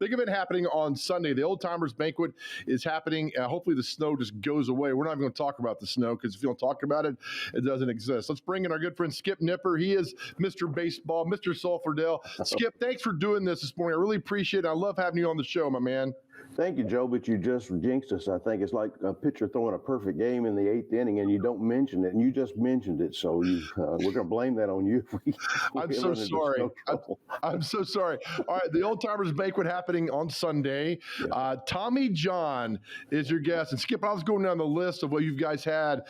big event happening on Sunday. The Old Timers Banquet is happening. Hopefully the snow just goes away. We're not even going to talk about the snow because if you don't talk about it, it doesn't exist. Let's bring in our good friend Skip Nipper. He is Mr. Baseball, Mr. Sulphurdale. Skip, thanks for doing this morning. I really appreciate it. I love having you on the show, my man. Thank you, Joe, but you just jinxed us. I think it's like a pitcher throwing a perfect game in the 8th inning and you don't mention it, and you just mentioned it. So we're going to blame that on you. I'm so sorry. I'm so sorry. All right, the Old Timers Banquet happening on Sunday. Yeah. Tommy John is your guest. And Skip, I was going down the list of what you guys had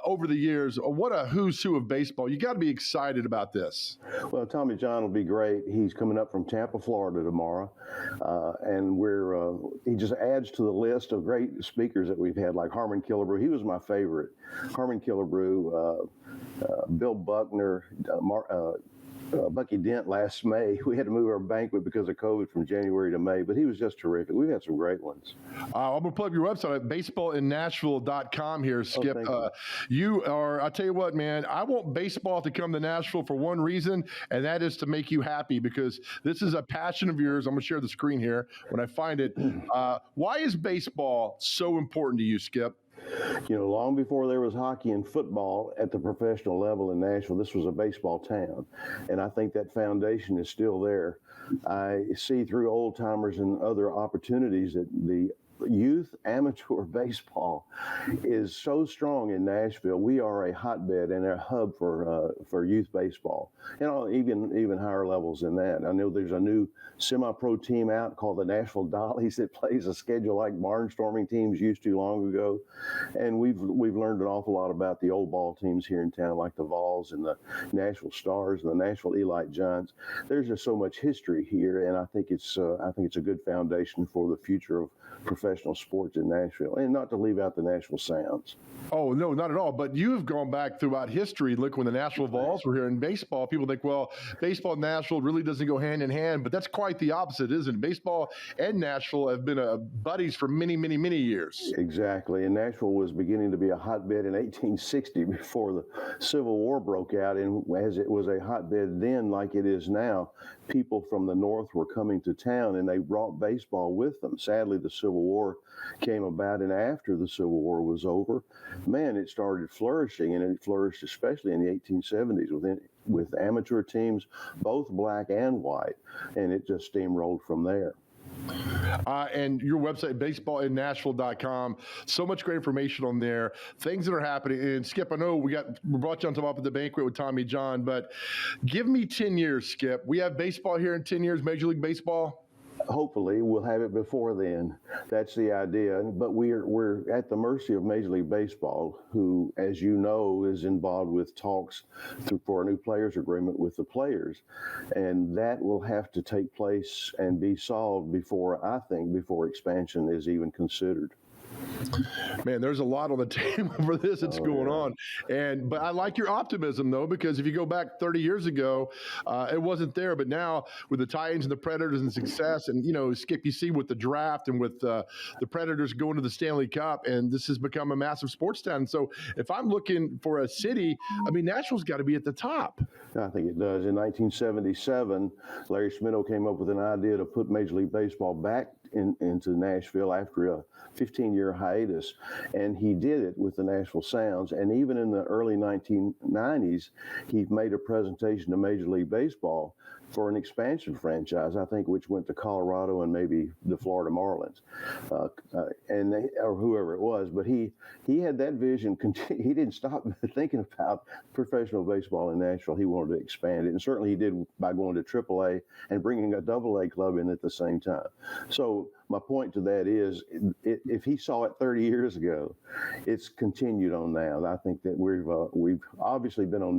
over the years. What a who's who of baseball. You got to be excited about this. Well, Tommy John will be great. He's coming up from Tampa, Florida tomorrow. And he just adds to the list of great speakers that we've had, like Harmon Killebrew. He was my favorite. Harmon Killebrew, Bill Buckner, Bucky Dent last May. We had to move our banquet because of COVID from January to May, but he was just terrific. We've had some great ones. I'm going to pull up your website at baseballinnashville.com here, Skip. You are, I'll tell you what, man, I want baseball to come to Nashville for one reason, and that is to make you happy, because this is a passion of yours. I'm going to share the screen here when I find it. Why is baseball so important to you, Skip? You know, long before there was hockey and football at the professional level in Nashville, this was a baseball town. And I think that foundation is still there. I see through Old Timers and other opportunities that the youth amateur baseball is so strong in Nashville. We are a hotbed and a hub for youth baseball, and even higher levels than that. I know there's a new semi-pro team out called the Nashville Dollies that plays a schedule like barnstorming teams used to long ago, and we've learned an awful lot about the old ball teams here in town, like the Vols and the Nashville Stars and the Nashville Elite Giants. There's just so much history here, and I think it's a good foundation for the future of professional sports in Nashville, and not to leave out the Nashville Sounds. Oh, no, not at all. But you've gone back throughout history. Look, when the Nashville Vols were here in baseball, people think, well, baseball and Nashville really doesn't go hand in hand, but that's quite the opposite, isn't it? Baseball and Nashville have been buddies for many, many, many years. Exactly. And Nashville was beginning to be a hotbed in 1860 before the Civil War broke out. And as it was a hotbed then, like it is now, people from the North were coming to town and they brought baseball with them. Sadly, the Civil War came about, and after the Civil War was over, man, it started flourishing, and it flourished especially in the 1870s with amateur teams, both black and white, and it just steamrolled from there. And your website, baseballinnashville.com, so much great information on there, things that are happening. And Skip, I know we brought you on top of the banquet with Tommy John, but give me 10 years, Skip. We have baseball here in 10 years, Major League Baseball? Hopefully, we'll have it before then. That's the idea. But we're at the mercy of Major League Baseball, who, as you know, is involved with talks for a new players agreement with the players. And that will have to take place and be solved before expansion is even considered. Man, there's a lot on the table for this that's going on. But I like your optimism, though, because if you go back 30 years ago, it wasn't there. But now with the Titans and the Predators and success, and, Skip, you see with the draft and with the Predators going to the Stanley Cup, and this has become a massive sports town. So if I'm looking for a city, Nashville's got to be at the top. I think it does. In 1977, Larry Schmittou came up with an idea to put Major League Baseball back into Nashville after a 15-year hiatus, and he did it with the Nashville Sounds. And even in the early 1990s, he made a presentation to Major League Baseball for an expansion franchise, I think, which went to Colorado and maybe the Florida Marlins, or whoever it was. But he had that vision. He didn't stop thinking about professional baseball in Nashville. He wanted to expand it, and certainly he did by going to AAA and bringing a AA club in at the same time. So my point to that is, if he saw it 30 years ago, it's continued on now. And I think that we've obviously been on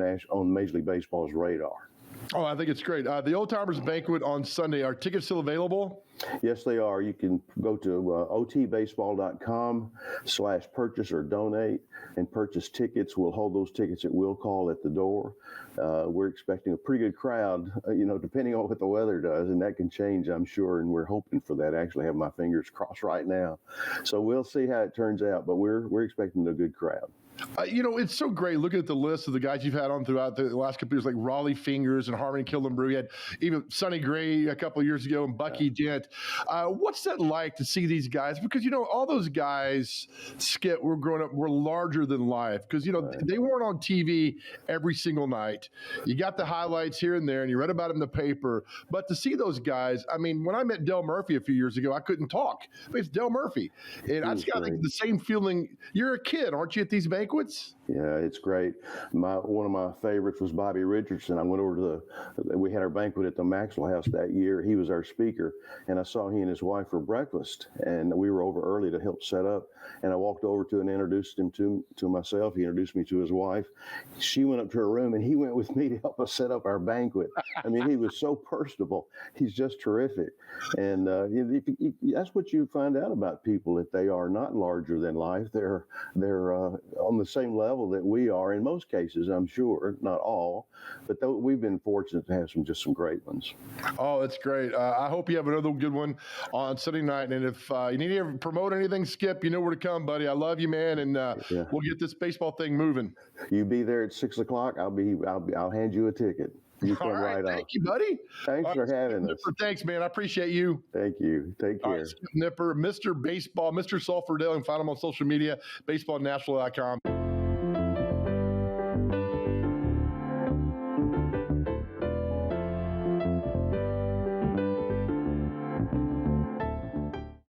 Major League Baseball's radar. Oh, I think it's great. The Old Timers Banquet on Sunday. Are tickets still available? Yes, they are. You can go to otbaseball.com/purchase or donate and purchase tickets. We'll hold those tickets at will call at the door. We're expecting a pretty good crowd, depending on what the weather does, and that can change, I'm sure, and we're hoping for that. I actually have my fingers crossed right now. So we'll see how it turns out, but we're expecting a good crowd. It's so great looking at the list of the guys you've had on throughout the last couple years, like Raleigh Fingers and Harmony Killenbrew. You had even Sonny Gray a couple of years ago and Bucky Dent. What's that like to see these guys? Because, all those guys, Skip, were growing up, were larger than life because, they weren't on TV every single night. You got the highlights here and there and you read about them in the paper. But to see those guys, I mean, when I met Del Murphy a few years ago, I couldn't talk. It's Del Murphy. And I just got the same feeling. You're a kid, aren't you, at these banquets? Yeah, it's great. One of my favorites was Bobby Richardson. I went over we had our banquet at the Maxwell House that year. He was our speaker, and I saw he and his wife for breakfast, and we were over early to help set up. And I walked over to and introduced him to myself. He introduced me to his wife. She went up to her room, and he went with me to help us set up our banquet. I mean, he was so personable. He's just terrific. And that's what you find out about people, that they are not larger than life. They're on the same level that we are in most cases, I'm sure, not all, but we've been fortunate to have some great ones. Oh, that's great. I hope you have another good one on Sunday night. And if you need to promote anything, Skip, you know where to come, buddy. I love you, man. And we'll get this baseball thing moving. You be there at 6:00. I'll hand you a ticket. You come right up. Thank you, buddy. Thanks for having us. Thanks, man. I appreciate you. Thank you. Take care. Skip Nipper, Mr. Baseball, Mr. Sulphurdale, and find him on social media, baseballnashville.com.